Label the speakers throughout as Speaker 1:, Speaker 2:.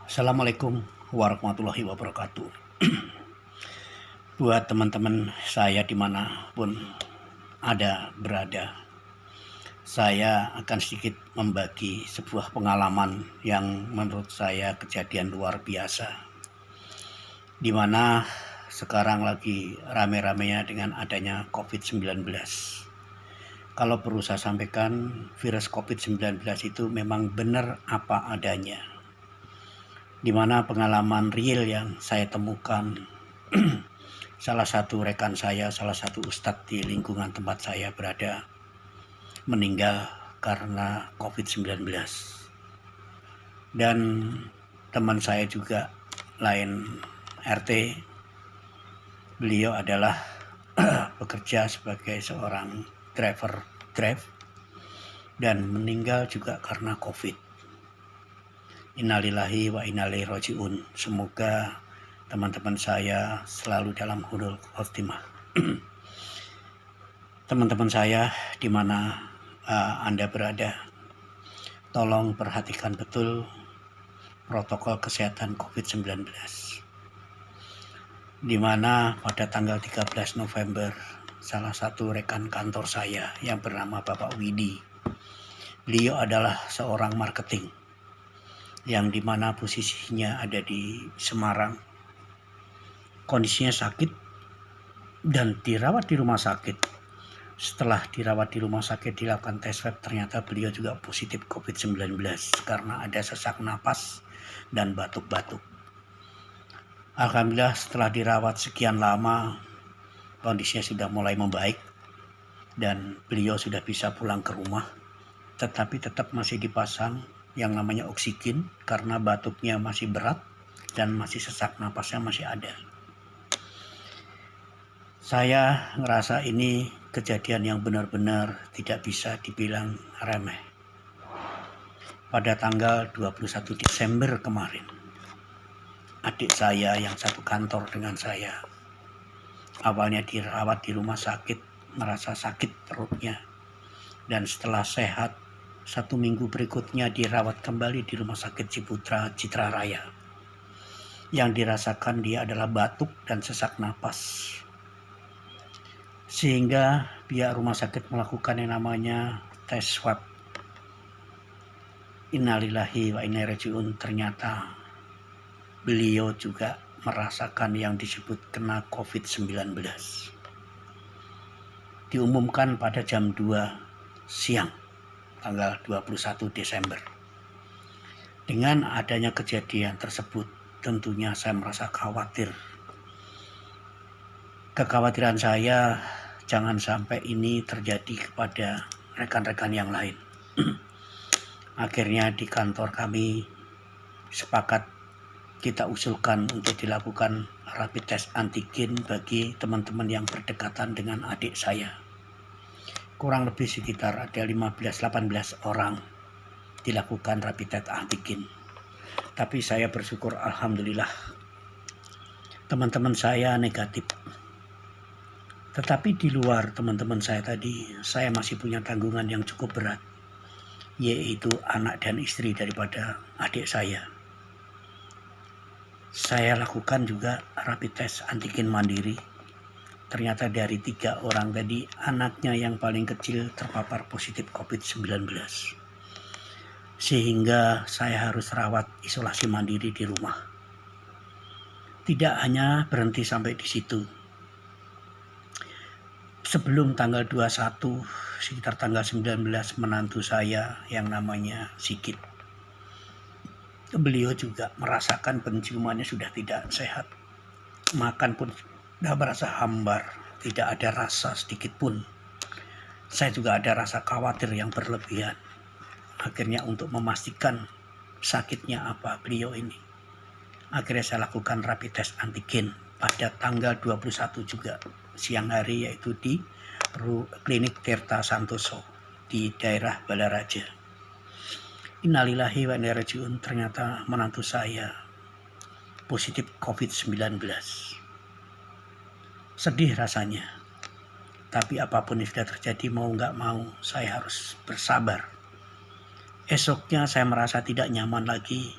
Speaker 1: Assalamualaikum warahmatullahi wabarakatuh. Buat teman-teman saya dimanapun ada berada, saya akan sedikit membagi sebuah pengalaman yang menurut saya kejadian luar biasa, dimana sekarang lagi rame-ramenya dengan adanya COVID-19. Kalau perlu saya sampaikan, virus COVID-19 itu memang benar apa adanya, di mana pengalaman real yang saya temukan. Salah satu rekan saya, salah satu ustadz di lingkungan tempat saya berada, meninggal karena COVID-19. Dan teman saya juga lain RT, beliau adalah bekerja sebagai seorang driver Grab dan meninggal juga karena COVID. Innalillahi wa inna ilaihi raji'un. Semoga teman-teman saya selalu dalam husnul khotimah. Teman-teman saya di mana Anda berada, tolong perhatikan betul protokol kesehatan COVID-19. Di mana pada tanggal 13 November, salah satu rekan kantor saya yang bernama Bapak Widi, beliau adalah seorang marketing yang dimana posisinya ada di Semarang. Kondisinya sakit dan dirawat di rumah sakit. Setelah dirawat di rumah sakit, dilakukan tes swab, ternyata beliau juga positif COVID-19 karena ada sesak napas dan batuk-batuk. Alhamdulillah setelah dirawat sekian lama, kondisinya sudah mulai membaik dan beliau sudah bisa pulang ke rumah, tetapi tetap masih dipasang yang namanya oksigen karena batuknya masih berat dan masih sesak napasnya masih ada. Saya ngerasa ini kejadian yang benar-benar tidak bisa dibilang remeh. Pada tanggal 21 Desember kemarin, adik saya yang satu kantor dengan saya, awalnya dirawat di rumah sakit, merasa sakit perutnya. Dan setelah sehat, 1 minggu berikutnya dirawat kembali di rumah sakit Ciputra Citra Raya. Yang dirasakan dia adalah batuk dan sesak napas. Sehingga pihak rumah sakit melakukan yang namanya tes swab. Innalillahi wa inna ilaihi raji'un. Ternyata beliau juga merasakan yang disebut kena COVID-19. Diumumkan pada jam 2 siang tanggal 21 Desember. Dengan adanya kejadian tersebut, tentunya saya merasa khawatir. Kekhawatiran saya jangan sampai ini terjadi kepada rekan-rekan yang lain. Akhirnya di kantor kami sepakat kita usulkan untuk dilakukan rapid test antigen bagi teman-teman yang berdekatan dengan adik saya. Kurang lebih sekitar ada 15-18 orang dilakukan rapid test antigen. Tapi saya bersyukur alhamdulillah teman-teman saya negatif. Tetapi di luar teman-teman saya tadi, saya masih punya tanggungan yang cukup berat, yaitu anak dan istri daripada adik saya. Saya lakukan juga rapid test antigen mandiri. Ternyata dari 3 orang tadi, anaknya yang paling kecil terpapar positif COVID-19. Sehingga saya harus rawat isolasi mandiri di rumah. Tidak hanya berhenti sampai di situ. Sebelum tanggal 21, sekitar tanggal 19, menantu saya yang namanya Sigit, beliau juga merasakan penciumannya sudah tidak sehat. Makan pun sudah merasa hambar, tidak ada rasa sedikit pun. Saya juga ada rasa khawatir yang berlebihan. Akhirnya untuk memastikan sakitnya apa beliau ini, akhirnya saya lakukan rapid test antigen pada tanggal 21 juga siang hari, yaitu di klinik Tirta Santoso di daerah Balaraja. Innalillahi wa inna ilaihi raji'un. Ternyata menantu saya positif COVID-19. Sedih rasanya. Tapi apapun yang sudah terjadi, mau nggak mau saya harus bersabar. Esoknya saya merasa tidak nyaman lagi.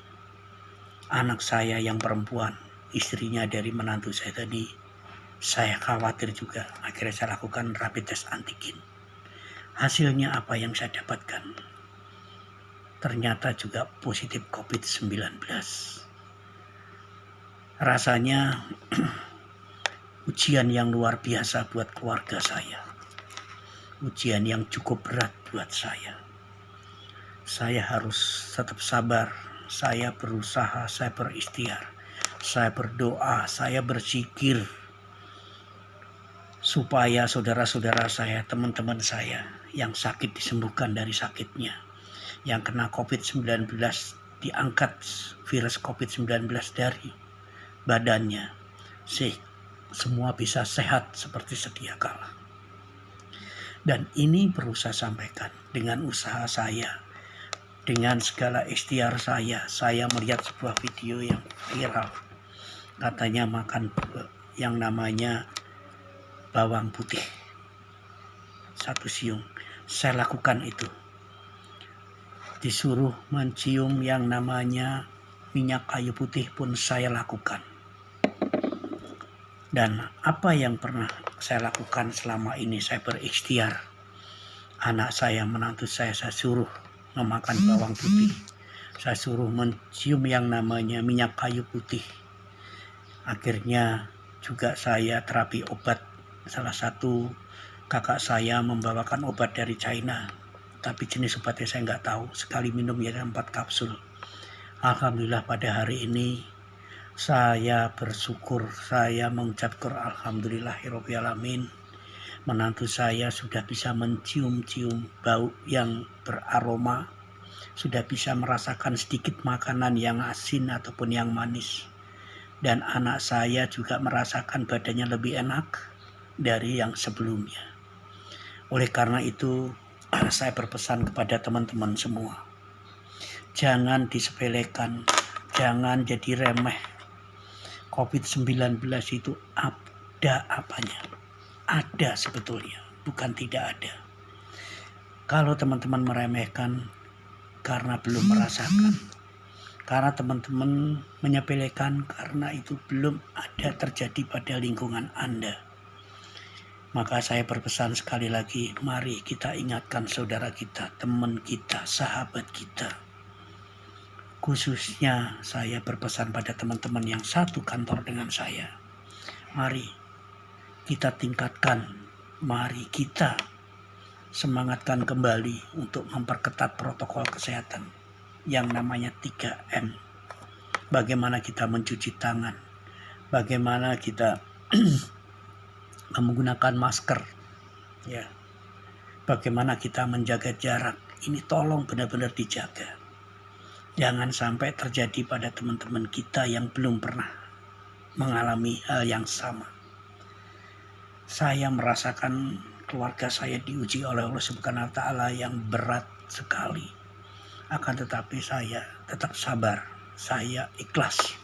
Speaker 1: anak saya yang perempuan, istrinya dari menantu saya tadi, saya khawatir juga. Akhirnya saya lakukan rapid test antigen. Hasilnya apa yang saya dapatkan? Ternyata juga positif COVID-19. Rasanya ujian yang luar biasa buat keluarga saya. Ujian yang cukup berat buat saya. Saya harus tetap sabar. Saya berusaha, saya berikhtiar, saya berdoa, saya berzikir supaya saudara-saudara saya, teman-teman saya yang sakit disembuhkan dari sakitnya, yang kena COVID-19 diangkat virus COVID-19 dari badannya, semua bisa sehat seperti sedia kala. Dan ini perlu saya sampaikan dengan usaha saya, dengan segala ikhtiar saya melihat sebuah video yang viral, katanya makan yang namanya bawang putih 1 siung. Saya lakukan itu. Disuruh mencium yang namanya minyak kayu putih pun saya lakukan. Dan apa yang pernah saya lakukan selama ini, saya berikhtiar. Anak saya, menantu saya suruh memakan bawang putih. Saya suruh mencium yang namanya minyak kayu putih. Akhirnya juga saya terapi obat. Salah satu kakak saya membawakan obat dari China, tapi jenis obatnya saya nggak tahu. Sekali minum ya 4 kapsul. Alhamdulillah pada hari ini saya bersyukur, saya mengucapkan alhamdulillahirobbilalamin. Menantu saya sudah bisa mencium-cium bau yang beraroma, sudah bisa merasakan sedikit makanan yang asin ataupun yang manis. Dan anak saya juga merasakan badannya lebih enak dari yang sebelumnya. Oleh karena itu, saya berpesan kepada teman-teman semua, jangan disepelekan, jangan jadi remeh. COVID-19 itu ada apanya. Ada sebetulnya, bukan tidak ada. Kalau teman-teman meremehkan karena belum merasakan, karena teman-teman menyepelekan karena itu belum ada terjadi pada lingkungan Anda, maka saya berpesan sekali lagi, mari kita ingatkan saudara kita, teman kita, sahabat kita. Khususnya saya berpesan pada teman-teman yang satu kantor dengan saya. Mari kita tingkatkan, mari kita semangatkan kembali untuk memperketat protokol kesehatan yang namanya 3M. Bagaimana kita mencuci tangan, bagaimana kita menggunakan masker, ya, bagaimana kita menjaga jarak. Ini tolong benar-benar dijaga. Jangan sampai terjadi pada teman-teman kita yang belum pernah mengalami hal yang sama. Saya merasakan keluarga saya diuji oleh Allah Subhanahu wa Ta'ala yang berat sekali. Akan tetapi saya tetap sabar, saya ikhlas.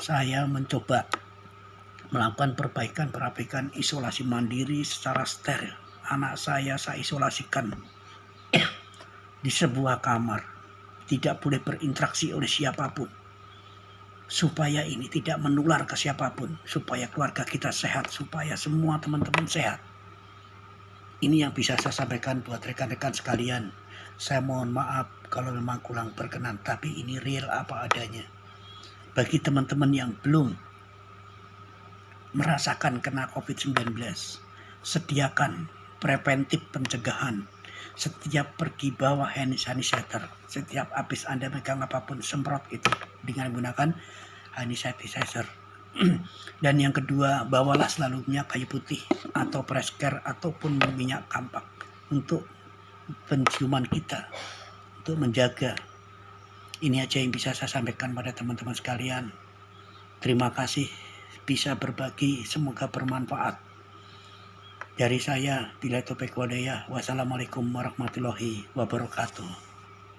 Speaker 1: Saya mencoba melakukan perbaikan isolasi mandiri secara steril. Anak saya isolasikan di sebuah kamar, tidak boleh berinteraksi oleh siapapun, supaya ini tidak menular ke siapapun, supaya keluarga kita sehat, supaya semua teman-teman sehat. Ini yang bisa saya sampaikan buat rekan-rekan sekalian. Saya mohon maaf kalau memang kurang berkenan, tapi ini real apa adanya. Bagi teman-teman yang belum merasakan kena COVID-19, sediakan preventif pencegahan. Setiap pergi bawa hand sanitizer. Setiap habis Anda megang apapun, semprot itu dengan menggunakan hand sanitizer. Dan yang kedua, bawalah selalu minyak kayu putih atau presker ataupun minyak kampak untuk penciuman kita, untuk menjaga. Ini aja yang bisa saya sampaikan pada teman-teman sekalian. Terima kasih bisa berbagi, semoga bermanfaat. Dari saya, bila taufiq walhidayah. Wassalamualaikum warahmatullahi wabarakatuh.